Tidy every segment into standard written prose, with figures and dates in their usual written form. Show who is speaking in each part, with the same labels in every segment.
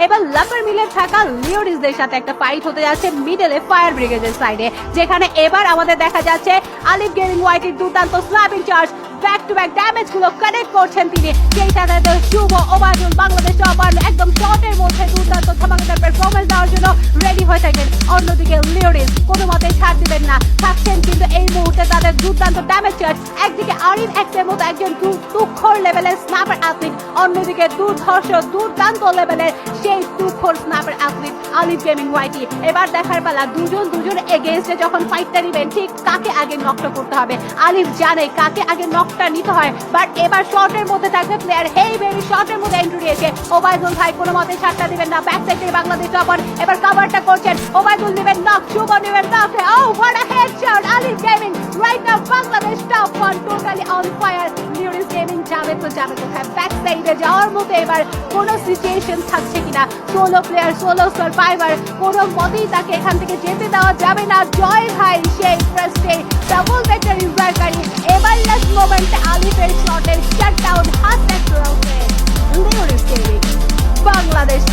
Speaker 1: এবার লাপার মিলে থাকা লিওরিসদের সাথে একটা ফাইট হতে যাচ্ছে মিডলে ফায়ার ব্রিগেডের সাইডে, যেখানে এবার আমাদের দেখা যাচ্ছে আলিফ গেমিং ওয়াইটির দুর্দান্ত slapping charge, back to back damage গুলো কানেক্ট করছেন তিনি। সেই সাথে শুভ ওবায়দুল বাংলাদেশ টপার একদম শর্টের মধ্যে দুর্দান্ত ধামাকাদার পারফরমেন্স দেওয়ার জন্য রেডি হয়ে থাকেন। অন্যদিকে লিওরিস কোনো মতে ছাড় দিবেন না, থাকছেন কিন্তু এই মুহূর্তে তাদের দুর্দান্ত ড্যামেজ চার্জ। একদিকে আরিফ এক্সের মতো একজন তুখর লেভেলের স্ন্যাপার অ্যাথলিট, অন্যদিকে দুর্দান্ত লেভেলের সেই তুখর স্ন্যাপার অ্যাথলিট আলিফ গেমিং ওয়াইটি। এবার দেখার পালা দুজন এগেইনস্টে যখন ফাইটটা নেবেন ঠিক কাকে আগে নকটা করতে হবে। আলিফ জানে কাকে আগে নকটা নিতে হয়, বাট এবার শর্টের মধ্যে থাকবে প্লেয়ার হেই বেরি শর্টের মধ্যে এন্ট্রি দিয়েছে। ওবায়দুল ভাই কোনো মতে ছাড়টা দিবেন না, ব্যাক সাইড থেকে বাংলাদেশ টপার এবার কভারটা করছেন। ওবায়দুল দিবেন নক, শুভ দিবেন knock. Oh what a headshot! Alif gaming right now Bangladesh top one totally on fire. Lioris gaming যাবে কোথায়? ব্যাক সাইডে যাওয়ার মতো এবার কোনো সিচুয়েশন থাকছে কিনা? সোলো প্লেয়ার, সোলো সার্ভাইভার, কোনো মতেই তাকে এখান থেকে যেতে দেওয়া যাবে না। জয় ভাই সেই ফার্স্টে ডাবল ভেক্টর ইউজারকারী। এবার লাস্ট মোমেন্টে আলিফের শটের শাটডাউন হাত দেখতে রয়েছে লিওরিস গেমিং বাংলাদেশ।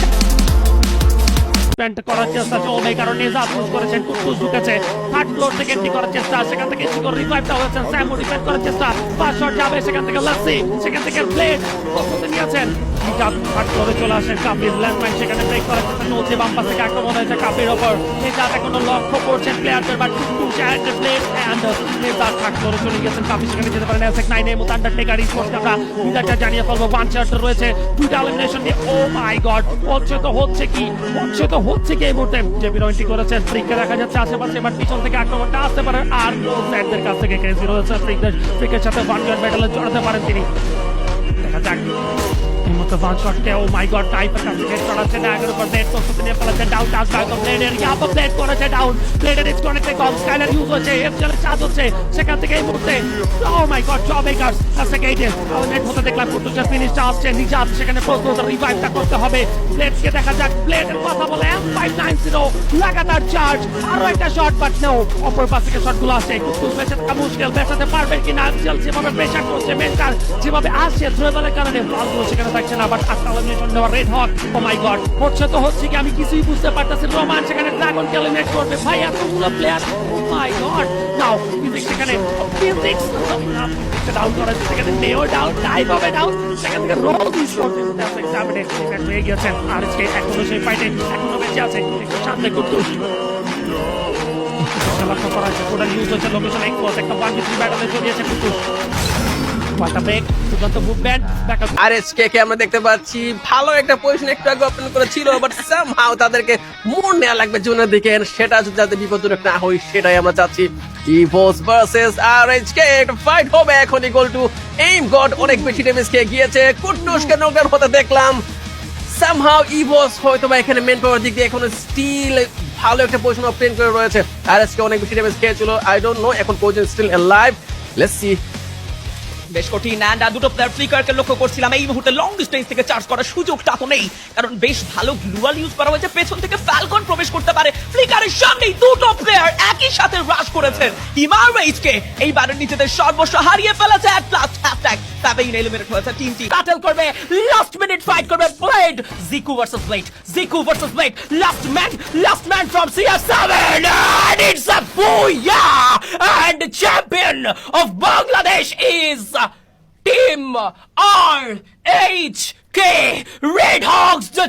Speaker 2: করার চেষ্টা চলবে, কারণ নিজাত পুশ করেছেন, কুটকুস ঢুকেছে থার্ড ফ্লোর থেকে এন্ট্রি করার চেষ্টা, সেখান থেকে শিকর রিভাইভটা হয়েছেন, স্যামু ডিফেন্ড করার চেষ্টা, ফার্স্ট শট যাবে, সেখান থেকে লাসি, সেখান থেকে ব্লেড প্রস্তুতি নিয়েছেন। নিজাত থার্ড ফ্লোরে চলে আসেন, কাপির ল্যান্ডমাইন সেখানে ব্রেক করার চেষ্টা চলছে, বাম পাশ থেকে আক্রমণ হয়েছে কাপির ওপর। নিজাত এখনো লক্ষ্য করছেন প্লেয়ারদের, but Kutkus and Blade and Nijat third ফ্লোরে চলে গেছেন, কাপি সেখানে যেতে পারেন। এসেক 9 এর মতো আন্ডারটেকার স্পোর্টস আমরা বিদায়টা জানিয়ে ফেলবো। ওয়ান শট রয়েছে, দুইটা এলিমিনেশন দিয়ে। ও মাই গড, হচ্ছে কি এই মুহূর্তে জেবি রয়েন্টি করেছেন। ফ্রিককে দেখা যাচ্ছে আশেপাশে, এবার পিছন থেকে আক্রমণটা আসতে পারে আর সাইডদের কাছ থেকে ক্রেজি রয়েছে। ফ্রিকের সাথে ওয়ান জন ব্যাটলে জড়াতে পারেন তিনি। দেখা যাক এই মতো ওয়ান শটকে। ও মাই গড, টাইপের কাছ থেকে চড়াচ্ছে না, আগের উপর ব্লেড প্রস্তুতি নিয়ে ফেলেছে। ডাউন টাচ বাই দ্য ব্লেডের, ইয়াপা ব্লেড করেছে ডাউন। ব্লেডের ডিসকানেক্টে কম স্কাইলার ইউজ হচ্ছে, এফজেলে চার্জ হচ্ছে সেখান থেকে এই মুহূর্তে। Oh my god, job makers কাছে গেইটে আউটলেট হতে দেখলাম কুটুসের ফিনিশটা আসছে। নিজাত সেখানে প্রস্তুত, রিভাইভটা করতে হবে ব্লেডকে। দেখা যাক ব্লেডের কথা বলে M590 লাগাতার চার্জ, আরো একটা শট, বাট নো অপর পাশ থেকে শটগুলো আসছে। কুটুস বেঁচে থাকা মুশকিল, বেঁচাতে পারবেন কিনা? আফজল যেভাবে প্রেশার করছে, মেন্টার যেভাবে আসছে থ্রোবলের কারণে বলগুলো সেখানে থাকছে না, বাট আজকে এলিমিনেশন নেওয়া red Haque. O my god, হচ্ছে কি আমি কিছুই বুঝতে পারতেছি। রোমান সেখানে ড্রাগনকে এলিমিনেট করবে, ভাই এতগুলো player. O my god, now physics সেখানে ফিজিক্স ডাউন করেছে, সেখানে নেও ডাউন, টাইপ হবে ডাউন, সেখান থেকে রোল দিস করতে এক্সামিনেট হয়ে গেছেন। আর আজকে এখনো সেই ফাইটে এখনো বেঁচে আছে, একটু সামনে কুটুস লক্ষ্য করা হয়েছে। টোটাল ইউজ হচ্ছে লোকেশন এক্সপোজ, একটা 1v3 ব্যাটলে চলিয়েছে কুটুস।
Speaker 3: আমরা দেখতে পাচ্ছি ভালো একটা পজিশন একটু আগে ওপেন করেছিল, বাট সামহাউ তাদেরকে মোড় নেওয়া লাগবে জুনের দিকে, সেটা যাতে বিপজ্জনক না হয় সেটাই আমরা চাচ্ছি। ইভোস ভার্সেস আরএইচকে একটা ফাইট হবে এখন। ইকুয়াল টু এইম গড অনেক বেশি ড্যামেজ খেয়ে গিয়েছে, কুটুসকে নকডাউন হতে দেখলাম। সামহাউ ইভোস হয়তো বা এখানে মেন পাওয়ার দিক দিয়ে এখনো স্টিল ভালো একটা পজিশন অবটেন করে রয়েছে। আরএইচকে অনেক বেশি ড্যামেজ খেয়েছিল, আই ডোন্ট নো এখন position still alive, let's see.
Speaker 4: বেশ কঠিন অ্যান্ড দুটো প্লেয়ার ফ্লিকারকে লক্ষ্য করছিলাম। এই মুহূর্তে লং ডিস্টেন্স থেকে চার্জ করার সুযোগটা তো নেই, কারণ বেশ ভালো গ্লুয়াল ইউজ করা হয়েছে। পেছন থেকে ফ্যালকন প্রবেশ করতে পারে, ফ্লিকারের সামনেই দুটো প্লেয়ার একই সাথে রাশ করেছেন। ইমারওয়েজকে এইবারের নিজেদের সর্বস্ব হারিয়ে ফেলেছে। এক লাস্ট হ্যাশট্যাগ তাবেইন এলিমিনেট হয়েছে। টিমটি ব্যাটল করবে, লাস্ট মিনিট ফাইট করবে। Blade Jiku versus blade, last man from CR7 and it's a booyah, and the champion of Bangladesh is Team RHK Red Hogs. The